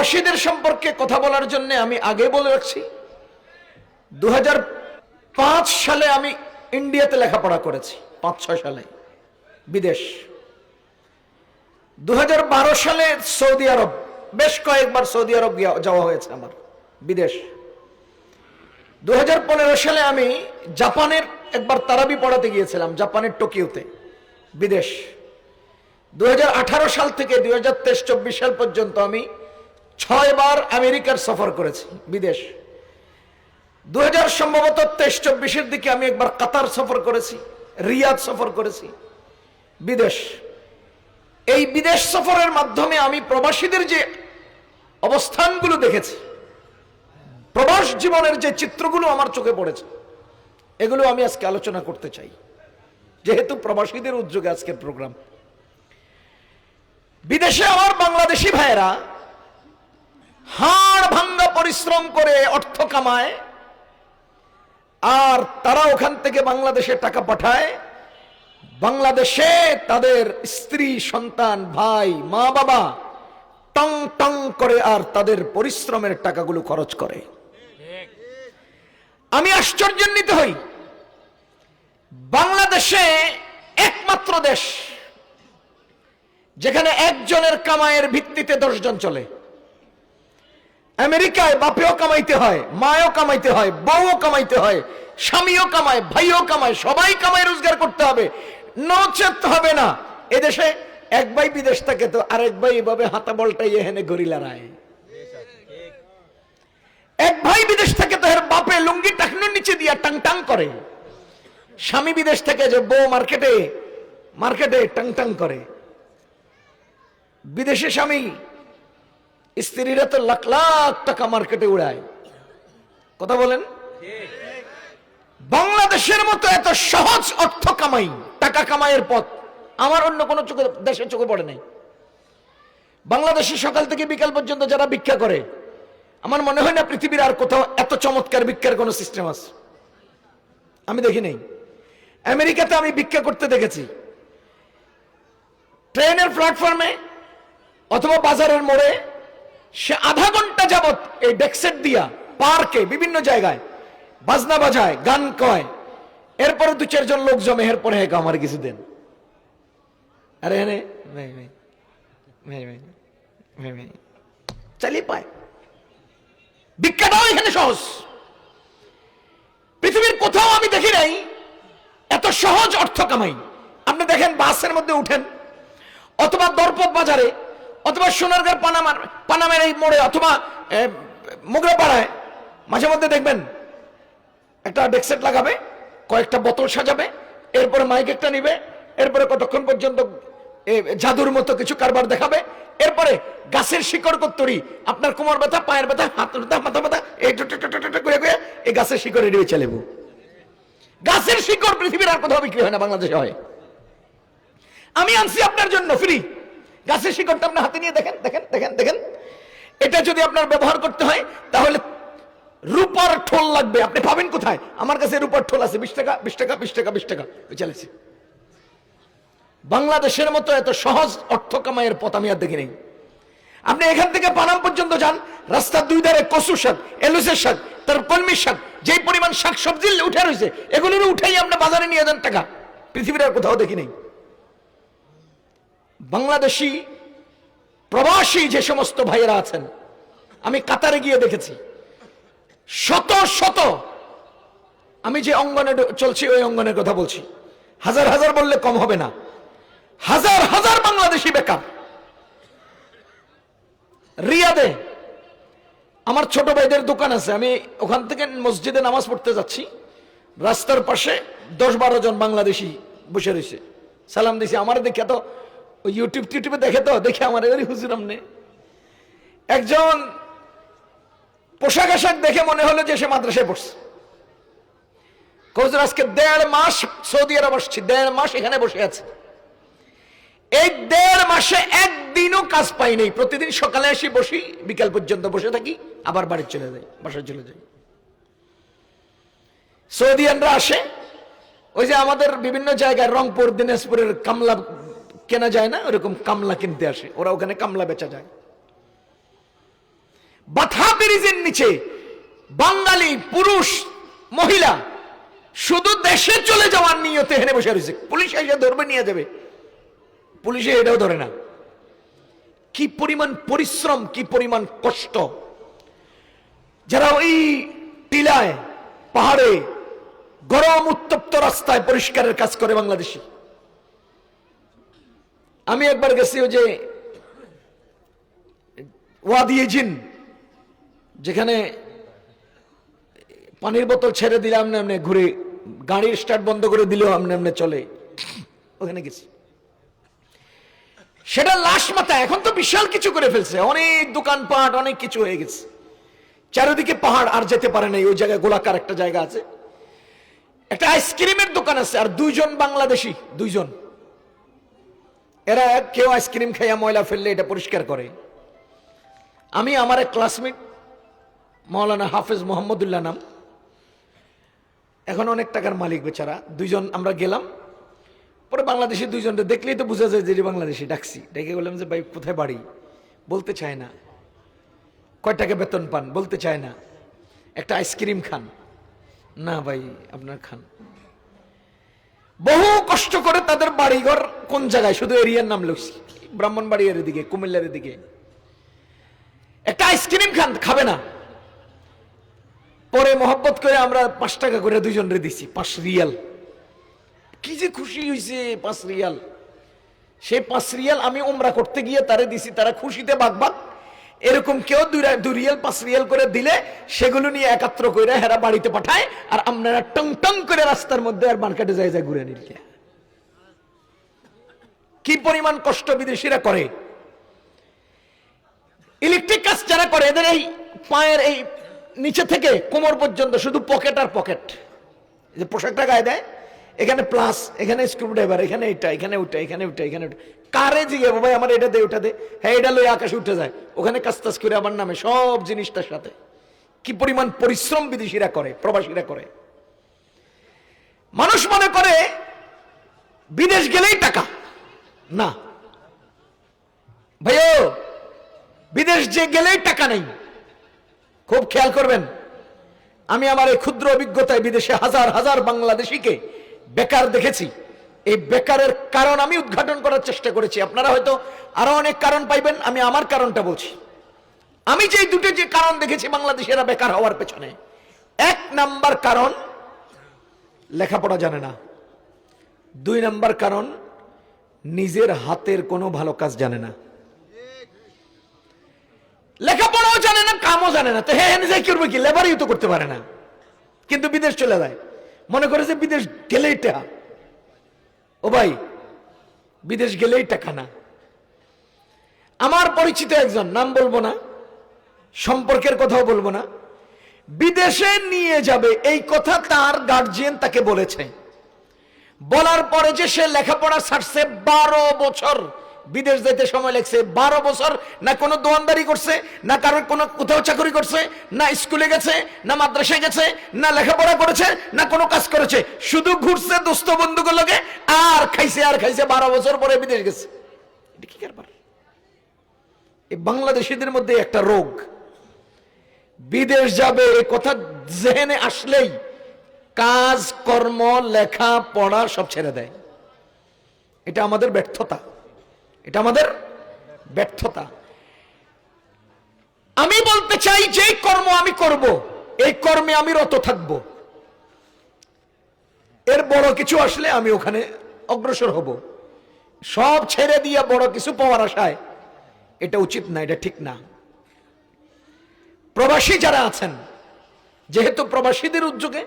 প্রবাসীদের সম্পর্কে কথা বলার জন্য আমি আগে বলে রাখছি, 2005 সালে আমি ইন্ডিয়াতে লেখাপড়া করেছি, 5-6 সালে বিদেশ। 2012 সালে সৌদি আরব, বেশ কয়েকবার সৌদি আরব যাওয়া হয়েছে আমার বিদেশ। 2015 সালে আমি জাপানের একবার তারাবি পড়াতে গিয়েছিলাম, জাপানের টোকিওতে, বিদেশ। 2018 সাল থেকে 2023-24 সাল পর্যন্ত আমি 6 বার আমেরিকার সফর করেছি, বিদেশ। 2023-24 দিকে আমি একবার কাতার সফর করেছি, রিয়াদ সফর করেছি, বিদেশ। এই বিদেশ সফরের মাধ্যমে আমি প্রবাসীদের যে অবস্থানগুলো দেখেছি, প্রবাস জীবনের যে চিত্রগুলো আমার চোখে পড়েছে, এগুলো আমি আজকে আলোচনা করতে চাই, যেহেতু প্রবাসীদের উদ্যোগে আজকের প্রোগ্রাম। বিদেশে আমার বাংলাদেশি ভাইয়েরা হাড় ভাঙ্গা পরিশ্রম করে অর্থ কামায়, আর তারা ওখান থেকে বাংলাদেশে টাকা পাঠায়। বাংলাদেশে তাদের স্ত্রী, সন্তান, ভাই, মা বাবা টং টং করে আর তাদের পরিশ্রমের টাকাগুলো খরচ করে। আমি আশ্চর্যান্বিত হই, বাংলাদেশে একমাত্র দেশ যেখানে একজনের কামাইয়ের ভিত্তিতে 10 জন চলে। আমেরিকায় বাপেও কামাইতে হয়, মাও কামাইতে হয়, বউও কামাইতে হয়, স্বামীও কামায়, ভাইও কামায়, সবাই কামাই রোজগার করতে হবে, নচেত হবে না। এদেশে এক ভাই বিদেশ থাকে তো আরেক ভাই এভাবে হাতা বলটাই এখানে ঘড়ি লড়ায়। এক ভাই বিদেশ থেকে তো এর বাপে লুঙ্গি টাকনুর নিচে দিয়া টাং টাং করে, স্বামী বিদেশ থেকে যে বউ মার্কেটে মার্কেটে টাং টাং করে। বিদেশে স্বামী স্ত্রীরা তো লাখ লাখ টাকা মার্কেটে উড়ায়, কথা বলেন। বাংলাদেশের মতো এত সহজ অর্থ কামাই, টাকা কামাইয়ের পথ আমার অন্য কোন দেশে চোখে পড়ে নাই। বাংলাদেশে সকাল থেকে বিকাল পর্যন্ত যারা ভিক্ষা করে, আমার মনে হয় না পৃথিবীর আর কোথাও এত চমৎকার ভিক্ষার কোন সিস্টেম আছে, আমি দেখি নাই। আমেরিকাতে আমি ভিক্ষা করতে দেখেছি, ট্রেনের প্ল্যাটফর্মে অথবা বাজারের মোড়ে সে আধা ঘন্টা যাবত এই ডেকসেট দিয়া পার্কে বিভিন্ন জায়গায় বাজনা বাজায়, গান কয়, এরপরে 2-4 জন লোক জমে, এরপরে আমার কিছু দেন। আরে চালিয়ে পায়। ভিক্ষাটাও এখানে সহজ, পৃথিবীর কোথাও আমি দেখি নাই এত সহজ অর্থ কামাই। আপনি দেখেন বাসের মধ্যে উঠেন, অথবা দরপত বাজারে, অথবা সোনারগাঁর পানামের এই মোড়ে, অথবা মোগরাপাড়ায় মাঝে মধ্যে দেখবেন একটা ডেকসেট লাগাবে, কয়েকটা বোতল সাজাবে, এরপরে মাইক একটা নিবে, এরপরে কতক্ষণ পর্যন্ত জাদুর মতো কিছু কারবার দেখাবে, এরপরে গাছের শিকড় কত্তরি, আপনার কোমর ব্যথা, পায়ের ব্যথা, হাত ব্যথা, মাথা ব্যথা, এই গাছের শিকড়ে নিয়ে চলেব। গাছের শিকড় পৃথিবীর আর কোথাও বিক্রি হয় না, বাংলাদেশে হয়। আমি আনছি আপনার জন্য ফ্রি গাছের শিকড়টা, আপনার হাতে নিয়ে দেখেন দেখেন দেখেন দেখেন। এটা যদি আপনার ব্যবহার করতে হয় তাহলে রূপার ঠোল লাগবে, আপনি পাবেন কোথায়? আমার কাছে রূপার ঠোল আছে, 20 টাকা 20 টাকা 20 টাকা 20 টাকা চলেছে। বাংলাদেশের মতো এত সহজ অর্থ কামাইয়ের পথ আমি আর দেখি নেই। আপনি এখান থেকে পানাম পর্যন্ত যান, রাস্তার 2 ধারে কচু শাক, এলুসের শাক, তার কলমি শাক, যেই পরিমাণ শাক সবজি উঠে রয়েছে, এগুলোর উঠাই আপনি বাজারে নিয়ে যান টাকা, পৃথিবীর আর কোথাও দেখি নেই। বাংলাদেশি প্রবাসী যে সমস্ত ভাইয়েরা আছেন, আমি কাতারে গিয়ে দেখেছি শত শত, আমি যে অঙ্গনে চলছি ওই অঙ্গনের কথা বলছি, হাজার হাজার বললে কম হবে না, হাজার হাজার বাংলাদেশি বেকার। রিয়াদে আমার ছোট ভাইদের দোকান আছে, আমি ওখান থেকে মসজিদে নামাজ পড়তে যাচ্ছি, রাস্তার পাশে 10-12 জন বাংলাদেশি বসে রয়েছে, সালাম দিছি। আমার দেখে তো ইউটিউবে দেখে, তো দেখে আমার হুজুর আমনে একজন পোশাক আশাক দেখে মনে হলো যে সে মাদ্রাসায় পড়ছে। আজকে 1.5 মাস সৌদি আরব আসছি, 1.5 মাস এখানে বসে আছে। এই 1.5 মাসে একদিনও কাজ পাই নাই। প্রতিদিন সকালে আসি, বসি, বিকাল পর্যন্ত বসে থাকি, আবার বাড়ি চলে যাই, বাসায় চলে যাই। সৌদিয়ানরা আসে, ওই যে আমাদের বিভিন্ন জায়গায় রংপুর, দিনাজপুরের কামলা কেনা যায় না, ওরকম কামলা কিনতে আসে, ওরা ওখানে কামলা বেচা যায়। বাথা ব্রিজের নিচে বাঙালি পুরুষ মহিলা শুধু দেশে চলে যাওয়ার নিয়তে হেনে বসে রয়েছে, পুলিশ এসে ধরবে নিয়ে যাবে, পুলিশে এটাও ধরে না। কি পরিমাণ পরিশ্রম, কি পরিমাণ কষ্ট। যারা ওই টিলায় পাহাড়ে গরম উত্তপ্ত রাস্তায় পরিষ্কারের কাজ করে বাংলাদেশি। আমি একবার গেছি ওই যে ওয়াদিয়ে জিন, যেখানে পানির বোতল ছেড়ে দিলাম না এমনি ঘুরে, গাড়ির স্টার্ট বন্ধ করে দিলেও আমনে এমনি চলে, ওখানে গেছি। সেটা লাশ মাথা, এখন তো বিশাল কিছু করে ফেলছে, অনেক দোকানপাট অনেক কিছু হয়ে গেছে, চারিদিকে পাহাড়, আর যেতে পারে নাই। ওই জায়গায় গোলাকার একটা জায়গা আছে, একটা আইসক্রিমের দোকান আছে, আর দুইজন বাংলাদেশি, দুইজন, এরা কেউ আইসক্রিম খাইয়া ময়লা ফেললে এটা পরিষ্কার করে। আমি আমার এক ক্লাসমেট মাওলানা হাফেজ মোহাম্মদুল্লাহ নাম, এখন অনেক টাকার মালিক বেচারা, দুইজন আমরা গেলাম। পরে বাংলাদেশি দুইজনকে দেখলেই তো বোঝা যায় যে বাংলাদেশি। ডাকছি, ডেকে বললাম যে ভাই কোথায় বাড়ি, বলতে চায় না। কয় টাকা বেতন পান, বলতে চায় না। একটা আইসক্রিম খান, না ভাই আপনার খান। বহু কষ্ট করে তাদের বাড়িঘর কোন জায়গায়, শুধু এরিয়ার নাম লিখছি, ব্রাহ্মণবাড়িয়ার দিকে, কুমিল্লার দিকে। একটা আইসক্রিম খান, খাবে না। পরে মহব্বত করে আমরা 5 টাকা করে দুইজনরে দিছি, 5 রিয়াল। কি যে খুশি হয়েছে, 5 রিয়াল। সেই 5 রিয়াল আমি উমরা করতে গিয়ে তারে দিছি, তারা খুশিতে বাগবাগ। এরকম কেউ 2 রিয়াল 5 রিয়াল করে দিলে সেগুলো নিয়ে একাত্র করে হেরা বাড়িতে পাঠায়, আর আপনারা টং টং করে রাস্তার মধ্যে আর মার্কেটে যায় যায় ঘুরে নিল। কি পরিমাণ কষ্ট বিদেশিরা করে। ইলেকট্রিক কাজ যারা করে, এদের এই পায়ের এই নিচে থেকে কোমর পর্যন্ত শুধু পকেট আর পকেট, যে পোশাকটা গায়ে দেয়, এখানে প্লাস, এখানে স্ক্রুড্রাইভার, এখানে এটা, এখানে ওটা, এখানে ওটা, এখানে ওটা। কারে জিগে ভাই আমার এটা দে ওটা দে, হ্যাঁ এটা লই আকাশে উঠে যায়, ওখানে কাজ টাজ করে আমার নামে সব জিনিসটার সাথে। কি পরিমাণ পরিশ্রম বিদেশিরা করে, প্রবাসীরা করে। মানুষ মনে করে বিদেশ গেলেই টাকা, না ভাইও, বিদেশ যে গেলেই টাকা নেই। খুব খেয়াল করবেন, আমি আমার এই ক্ষুদ্র অভিজ্ঞতায় বিদেশে হাজার হাজার বাংলাদেশিকে বেকার দেখেছি। এই বেকারের কারণ আমি উদ্ঘাটন করার চেষ্টা করেছি। আপনারা হয়তো আরো অনেক কারণ পাইবেন, আমি আমার কারণটা বলছি। আমি যে দুটো যে কারণ দেখেছি বাংলাদেশেরা বেকার হওয়ার পেছনে, 1 নাম্বার কারণ লেখাপড়া জানে না, 2 নাম্বার কারণ নিজের হাতের কোনো ভালো কাজ জানে না। লেখাপড়াও জানে না, কামও জানে না, তো হ্যাঁ নিজে কি করবে, কি লেবারই তো করতে পারে না, কিন্তু বিদেশ চলে যায়, মনে করে যে বিদেশ গেলেই টাকা। ও ভাই, বিদেশ গেলেই টাকা না। আমার পরিচিত একজন, নাম বলবো না, সম্পর্কের কথাও বলবো না, বিদেশে নিয়ে যাবে এই কথা তার গার্জিয়ান তাকে বলেছে। বলার পরে যে সে লেখাপড়া ছাড়ছে, 12 বছর বিদেশ যেতে সময় লাগছে। 12 বছর না কোনো দোয়ানদারি করছে, না কারোর কোনো কোথাও চাকরি করছে, না স্কুলে গেছে, না মাদ্রাসায় গেছে, না লেখাপড়া করেছে, না কোনো কাজ করেছে, শুধু ঘুরছে দোস্ত বন্ধুগুলোর লগে, আর খাইছে আর খাইছে। 12 বছর পরে বিদেশ গেছে। এটা কি কারবার? এই বাংলাদেশিদের মধ্যে একটা রোগ, বিদেশ যাবে এই কথা জেনে আসলেই কাজ কর্ম লেখা পড়া সব ছেড়ে দেয়। এটা আমাদের ব্যর্থতা, এটা আমাদের ব্যর্থতা। আমি বলতে চাই, যে কর্ম আমি করব, এই কর্মে আমি রত থাকব, এর বড় কিছু আসলে আমি ওখানে অগ্রসর হব। সব ছেড়ে দিয়ে বড় কিছু পাওয়ার আশায়, এটা উচিত না, এটা ঠিক না। প্রবাসী যারা আছেন, যেহেতু প্রবাসীদের উদ্যোগে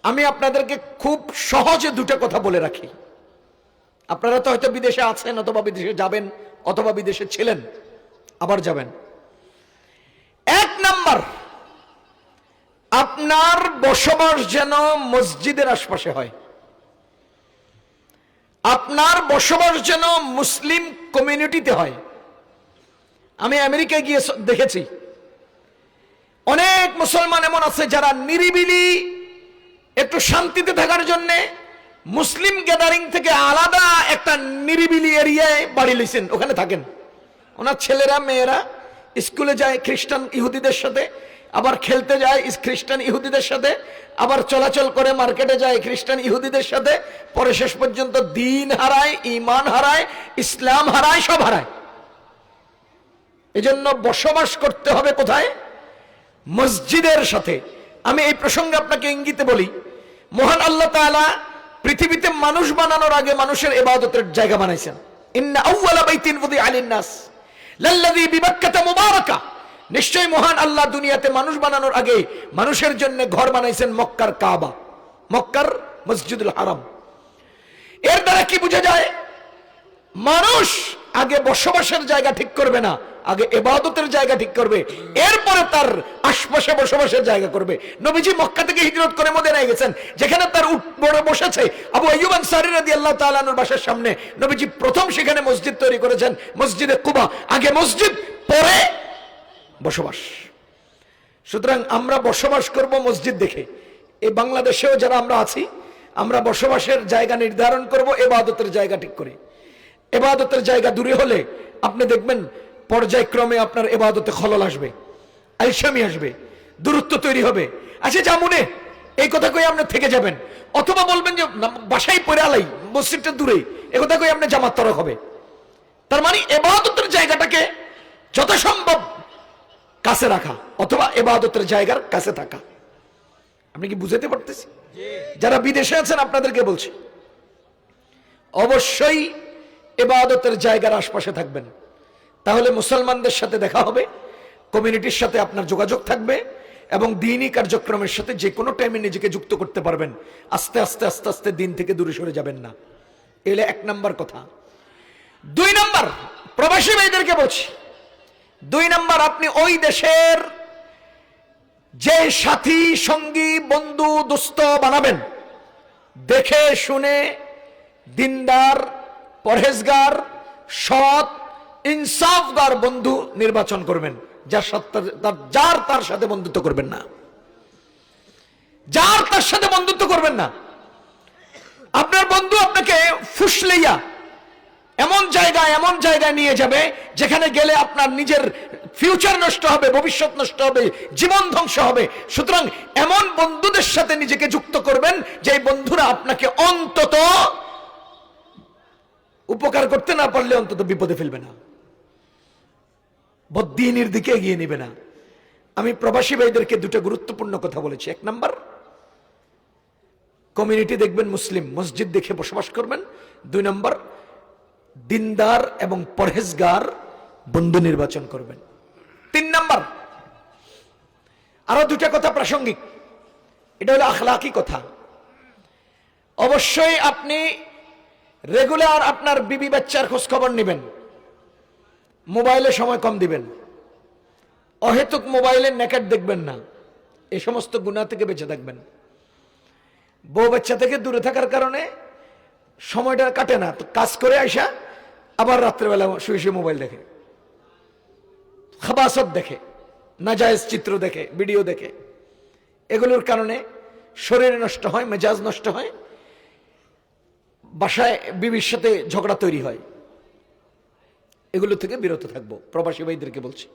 আমি আপনাদেরকে খুব সহজে 2টা কথা বলে রাখি। আপনারা তো হয়তো বিদেশে আছেন, অথবা বিদেশে যাবেন, অথবা বিদেশে ছিলেন, আবার যাবেন। 1 নাম্বার, আপনার বসবাস যেন মসজিদের আশপাশে হয়। আপনার বসবাস যেন মুসলিম কমিউনিটিতে হয়। আমি আমেরিকায় গিয়ে দেখেছি, অনেক মুসলমান এমন আছে যারা নিরিবিলি একটু শান্তিতে থাকার জন্য মুসলিম গ্যাদারিং থেকে আলাদা একটা নিরিবিলি এরিয়ায় বাড়ি লইছেন, ওখানে থাকেন। ওনার ছেলেরা মেয়েরা স্কুলে যায় খ্রিস্টান ইহুদিদের সাথে, আবার খেলতে যায় খ্রিস্টান ইহুদিদের সাথে, আবার চলাচল করে মার্কেটে যায় খ্রিস্টান ইহুদিদের সাথে, পরে শেষ পর্যন্ত দিন হারায়, ঈমান হারায়, ইসলাম হারায়, সব হারায়। এজন্য বসবাস করতে হবে কোথায়? মসজিদের সাথে। আমি এই প্রসঙ্গে আপনাকে ইঙ্গিতে বলি, মহান আল্লাহ তাআলা পৃথিবীতে মানুষ বানানোর আগে মানুষের ইবাদতের জায়গা বানাইছেন। ইন্না আউওয়ালা বাইতিন উযিআ লিন-নাস লাল্লাযী বিবাক্কাতা মুবারাকা। নিশ্চয় মহান আল্লাহ দুনিয়াতে মানুষ বানানোর আগে মানুষের জন্য ঘর বানাইছেন মক্কার কাবা, মক্কার মসজিদুল হারাম। এর দ্বারা কি বোঝা যায়? মানুষ আগে বসবাসের জায়গা ঠিক করবে না, আগে ইবাদতের জায়গা ঠিক করবে, এরপরে তার আশপাশে বসবাসের জায়গা করবে। নবীজি মক্কা থেকে হিজরত করে মদিনায় গেছেন, যেখানে তার উট বড় বসেছে আবু আইয়ুব আনসারী রাদিয়াল্লাহু তাআলা আনহুর বাসার সামনে। নবীজি প্রথম সেখানে মসজিদ তৈরি করেছেন, মসজিদে কুবা। আগে মসজিদ, পরে বসবাস। সুতরাং আমরা বসবাস করব মসজিদ দেখে। এই বাংলাদেশেও যারা আমরা আছি, আমরা বসবাসের জায়গা নির্ধারণ করব ইবাদতের জায়গা ঠিক করে। ইবাদতের জায়গা দূরে হলে আপনি দেখবেন পর্যায়ক্রমে আপনার ইবাদতে খলল আসবে, আলসামি আসবে, দূরত্ব তৈরি হবে। আচ্ছা জামুনে এই কথা কই আপনি থেকে যাবেন, অথবা বলবেন যে বাসায় পড়ে আলাই, মসজিদটা দূরে, এই কথা কই আপনি জামাত তরক হবে। তার মানে ইবাদতের জায়গাটাকে যথাসম্ভব কাছে রাখা, অথবা ইবাদতের জায়গার কাছে থাকা। আপনি কি বুঝাতে পারতেছি? যারা বিদেশে আছেন আপনাদেরকে বলছি, অবশ্যই ইবাদতের জায়গার আশপাশে থাকবেন। তাহলে মুসলমানদের সাথে দেখা হবে, কমিউনিটির সাথে আপনার যোগাযোগ থাকবে, এবং দ্বীনি কার্যক্রমের সাথে যে কোনো টাইমে নিজেকে যুক্ত করতে পারবেন। আস্তে আস্তে আস্তে আস্তে দিন থেকে দূরে সরে যাবেন না। এলে 1 নম্বর কথা। 2 নম্বর, প্রবাসী ভাইদেরকে বলছি, 2 নম্বর, আপনি ওই দেশের যে সাথী, সঙ্গী, বন্ধু, দোস্ত বানাবেন, দেখে শুনে দিনদার, পরহেজগার, সৎ, ইনসাফদার বন্ধু নির্বাচন করবেন। যার তার সাথে বন্ধুত্ব করবেন না, যার তার সাথে বন্ধুত্ব করবেন না। আপনার বন্ধু আপনাকে ফুসলাইয়া এমন জায়গায় নিয়ে যাবে যেখানে গেলে আপনার নিজের ফিউচার নষ্ট হবে, ভবিষ্যৎ নষ্ট হবে, জীবন ধ্বংস হবে। সুতরাং এমন বন্ধুদের সাথে নিজেকে যুক্ত করবেন যে বন্ধুরা আপনাকে অন্তত উপকার করতে না পারলে অন্তত বিপদে ফেলবে না, বদ্দীনের দিকে এগিয়ে নেবে না। আমি প্রবাসী ভাইদেরকে 2টা গুরুত্বপূর্ণ কথা বলেছি। 1 নম্বর, কমিউনিটি দেখবেন মুসলিম, মসজিদ দেখে বসবাস করবেন। 2 নম্বর, দিনদার এবং পরহেজগার বন্ধু নির্বাচন করবেন। 3 নম্বর, আরো 2টা কথা প্রাসঙ্গিক, এটা হলো আখলাকি কথা। অবশ্যই আপনি রেগুলার আপনার বিবি বাচ্চার খোঁজ খবর নেবেন, মোবাইলে সময় কম দিবেন, অহেতুক মোবাইলে নেকেট দেখবেন না, এই সমস্ত গুনাহ থেকে বেঁচে থাকবেন। বউ বাচ্চা থেকে দূরে থাকার কারণে সময়টা কাটে না, তো কাজ করে আইসা আবার রাত্রেবেলা শুয়ে শুয়ে মোবাইল দেখে, খাবাসত দেখে, নাজায়েজ চিত্র দেখে, ভিডিও দেখে। এগুলোর কারণে শরীর নষ্ট হয়, মেজাজ নষ্ট হয়, বাসায় বিবির সাথে ঝগড়া তৈরি হয়। এগুলো থেকে বিরত থাকবো, প্রবাসী ভাইদেরকে বলছি।